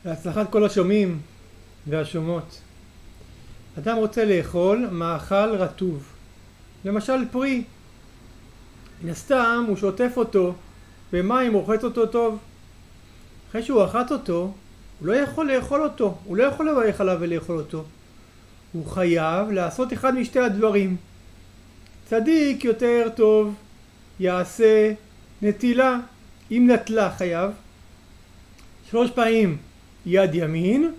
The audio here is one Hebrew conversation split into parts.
להצלחת כל השומעים והשומעות. אדם רוצה לאכול מאכל רטוב, למשל פרי. מן הסתם הוא שוטף אותו במים, רוחץ אותו טוב. אחרי שהוא רחץ אותו, הוא לא יכול לאכול אותו, הוא לא יכול לברך עליו ולאכול אותו. הוא חייב לעשות אחד משתי הדברים. צדיק יותר טוב יעשה נטילה. אם נטלה חייב 3 פעמים יד ימין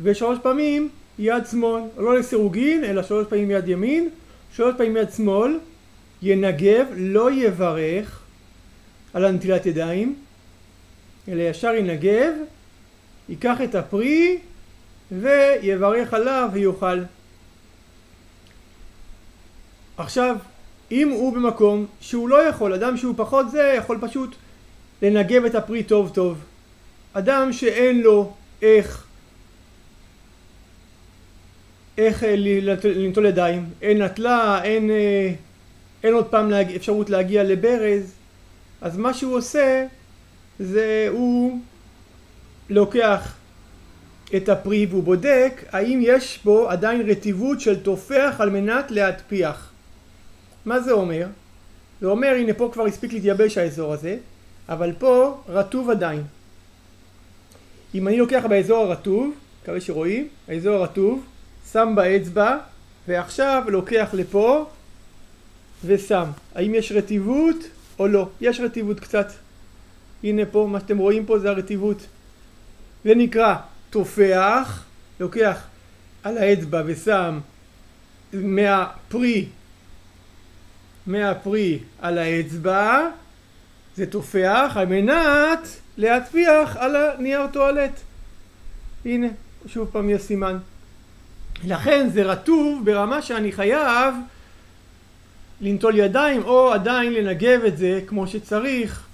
ו3 פעמים יד שמאל, לא לסירוגין אלא 3 פעמים יד ימין, 3 פעמים יד שמאל. ינגב, לא יברך על הנטילת ידיים אלא ישר ינגב, ייקח את הפרי ויברך עליו ויאכל. עכשיו אם הוא במקום שהוא לא יכול, אדם שהוא פחות זה יכול פשוט לנגב את הפרי טוב טוב. אדם שאין לו איך לנטול ידיים, אין נטלה, אין עוד פעם אפשרות להגיע לברז, אז מה שהוא עושה זה הוא לוקח את הפרי והוא בודק האם יש בו עדיין רטיבות של תופח על מנת להטפיח. מה זה אומר? זה אומר, הנה פה כבר הספיק להתייבש האזור הזה, אבל פה רטוב עדיין. אם אני לוקח באזור הרטוב, מקווה שרואים, האזור הרטוב, שם באצבע, ועכשיו לוקח לפה ושם. האם יש רטיבות או לא? יש רטיבות קצת. הנה פה, מה שאתם רואים פה זה הרטיבות. זה נקרא תופח, לוקח על האצבע ושם מהפרי על האצבע, זה תופח על מנת להטפיח על הנייר טואלט. הנה, שוב פעם יש סימן. לכן זה רטוב ברמה שאני חייב לנטול ידיים או עדיין לנגב את זה כמו שצריך,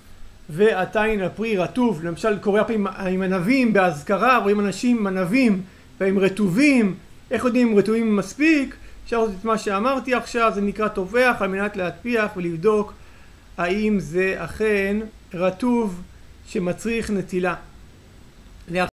ועדיין הפרי רטוב. למשל קורה פעמים עם ענבים בהזכרה, רואים אנשים עם ענבים והם רטובים. איך יודעים אם רטובים מספיק? אפשר לעשות את מה שאמרתי עכשיו, זה נקרא תופח על מנת להטפיח ולבדוק האם זה אכן רטוב שמצריך נטילה.